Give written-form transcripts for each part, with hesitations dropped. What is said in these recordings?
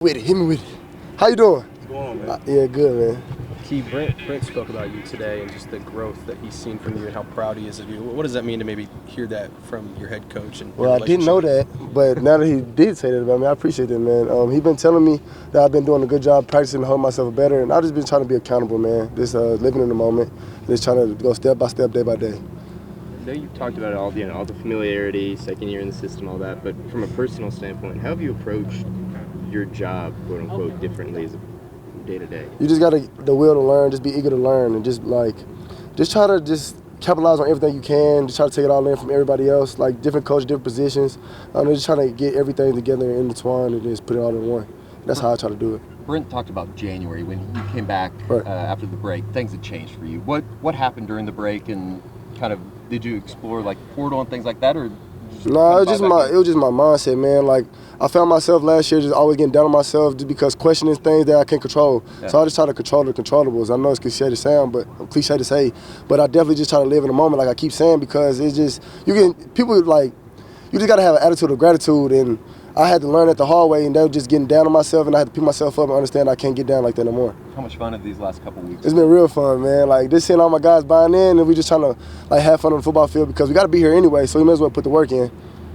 With it, hit me with it. How you doing? What's going on, man? Yeah, good, man. Key, Brent spoke about you today and just the growth that he's seen from you and how proud he is of you. What does that mean to maybe hear that from your head coach? And Well, I didn't know that, but now that he did say that about me, I appreciate that, man. He's been telling me that I've been doing a good job practicing to hold myself better, and I've just been trying to be accountable, man. Just living in the moment, just trying to go step by step, day by day. I know you've talked about it all, all the familiarity, second year in the system, all that, but from a personal standpoint, how have you approached your job, quote unquote, differently as a day to day? You just got the will to learn, just be eager to learn, and just try to just capitalize on everything you can, just try to take it all in from everybody else, like different coaches, different positions. Just trying to get everything together and intertwined and just put it all in one. That's how I try to do it. Brent talked about January when you came back Right. After the break. Things had changed for you. What happened during the break, and kind of did you explore like portal and things like that, or? No, it was just my mindset, man. Like, I found myself last year just always getting down on myself just because questioning things that I can't control. Yeah. So I just try to control the controllables. I know it's cliche to sound, but cliche to say, but I definitely just try to live in the moment, like I keep saying, because it's just you just gotta have an attitude of gratitude, and I had to learn that the hard way, and they were just getting down on myself, and I had to pick myself up and understand I can't get down like that no more. How much fun have these last couple weeks? It's been real fun, man. Like, just seeing all my guys buying in, and we just trying to have fun on the football field because we got to be here anyway, so we may as well put the work in.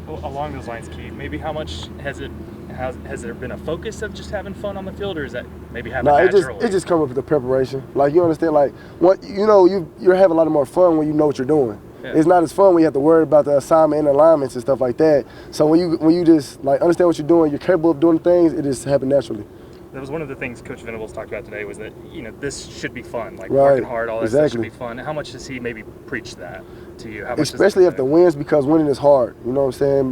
Well, along those lines, Keith, maybe how much has there been a focus of just having fun on the field, or is that maybe happening naturally? It just comes with the preparation. Like, you understand, like, you're having a lot more fun when you know what you're doing. Yeah. It's not as fun when you have to worry about the assignment and alignments and stuff like that. So when you just understand what you're doing, you're capable of doing things, it just happens naturally. That was one of the things Coach Venables talked about today, was that this should be fun, like right. working hard, all that stuff should Exactly. be fun. How much does he maybe preach that to you? How much Especially after wins, because winning is hard. You know what I'm saying?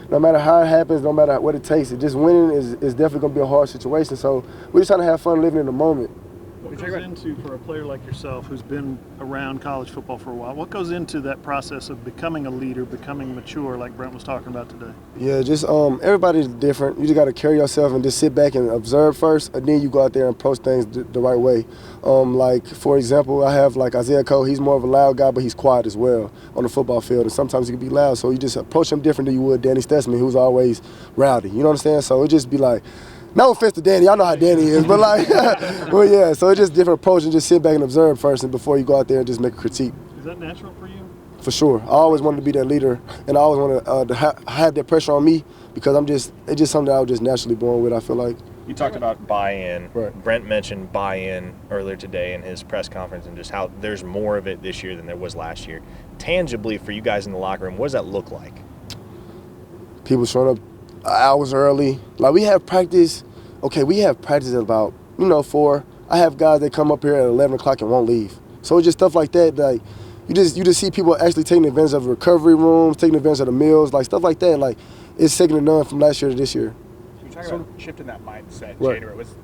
No matter how it happens, no matter what it takes, just winning is definitely going to be a hard situation. So we're just trying to have fun living in the moment. What goes into, for a player like yourself who's been around college football for a while, what goes into that process of becoming a leader, becoming mature, like Brent was talking about today? Yeah, just everybody's different. You just got to carry yourself and just sit back and observe first, and then you go out there and approach things the right way. Like, for example, I have like Isaiah Cole. He's more of a loud guy, but he's quiet as well on the football field, and sometimes he can be loud. So you just approach him different than you would Danny Stutzman, who's always rowdy. You know what I'm saying? So it just be like, no offense to Danny, I know how Danny is, but well, yeah, so it's just different approach, and just sit back and observe first and before you go out there and just make a critique. Is that natural for you? For sure. I always wanted to be that leader, and I always wanted to have that pressure on me because it's just something that I was just naturally born with, I feel like. You talked about buy-in. Right. Brent mentioned buy-in earlier today in his press conference, and just how there's more of it this year than there was last year. Tangibly, for you guys in the locker room, what does that look like? People showing up hours early. Like, we have practice at about 4. I have guys that come up here at 11 o'clock and won't leave. So it's just stuff like that. Like, you just see people actually taking advantage of recovery rooms, taking advantage of the meals, like stuff like that. Like, it's second to none from last year to this year. You talk about shifting that mindset, Right. Jader. It was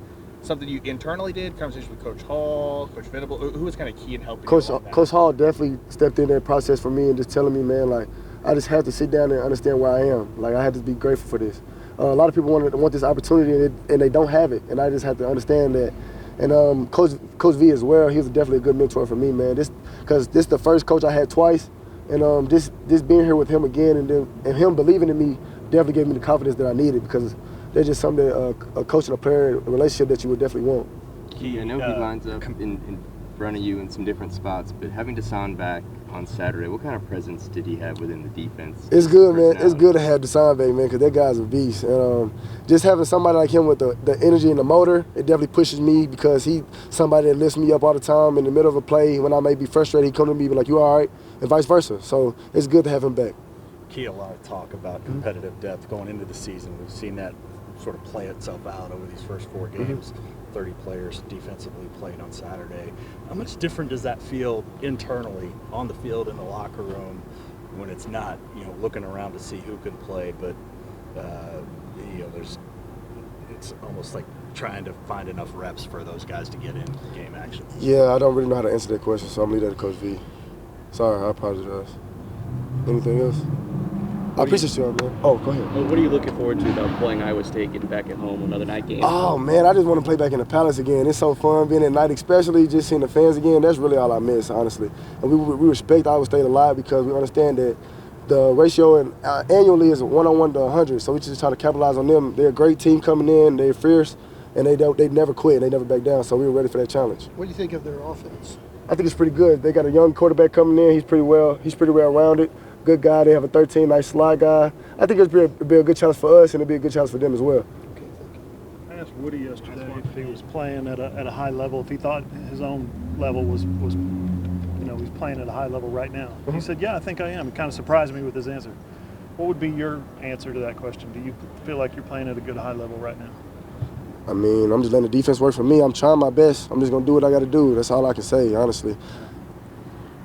something you internally did, conversation with Coach Hall, Coach Venable. Who was kind of key in helping you along that? Coach Hall definitely stepped in that process for me and just telling me, man, like, I just have to sit down and understand where I am. Like, I had to be grateful for this. A lot of people want this opportunity and they don't have it, and I just have to understand that. And Coach V as well, he was definitely a good mentor for me, man. Because this is the first coach I had twice, and this being here with him again and him believing in me definitely gave me the confidence that I needed, because there's just something that a coach and a player relationship that you would definitely want. Key, I know he lines up in front of you in some different spots, but having Deshaun back on Saturday, what kind of presence did he have within the defense? It's good, man. It's good to have Deshaun back, man, because that guy's a beast. And just having somebody like him with the energy and the motor, it definitely pushes me, because he's somebody that lifts me up all the time in the middle of a play. When I may be frustrated, he come to me and be like, you all right? And vice versa. So it's good to have him back. Key, a lot of talk about competitive depth going into the season. We've seen that sort of play itself out over these first 4 games. 30 players defensively played on Saturday. How much different does that feel internally on the field in the locker room when it's not, looking around to see who can play, but it's almost like trying to find enough reps for those guys to get in game action? Yeah, I don't really know how to answer that question, so I'm going to leave that to Coach V. Sorry, I apologize. Anything else? I appreciate you, man. Oh, go ahead. What are you looking forward to about playing Iowa State, getting back at home, another night game? Oh, man, I just want to play back in the Palace again. It's so fun being at night, especially just seeing the fans again. That's really all I miss, honestly. And we respect Iowa State a lot, because we understand that the ratio annually is 101 to 100. So we just try to capitalize on them. They're a great team coming in. They're fierce, and they never quit. They never back down. So we were ready for that challenge. What do you think of their offense? I think it's pretty good. They got a young quarterback coming in. He's pretty well rounded. Good guy. They have a 13, nice slide guy. I think it'd be a good challenge for us, and it'd be a good challenge for them as well. Okay, thank you. I asked Woody yesterday if he was playing at a high level, if he thought his own level was he's playing at a high level right now. He said, yeah, I think I am. It kind of surprised me with his answer. What would be your answer to that question? Do you feel like you're playing at a good high level right now? I mean, I'm just letting the defense work for me. I'm trying my best. I'm just going to do what I got to do. That's all I can say, honestly.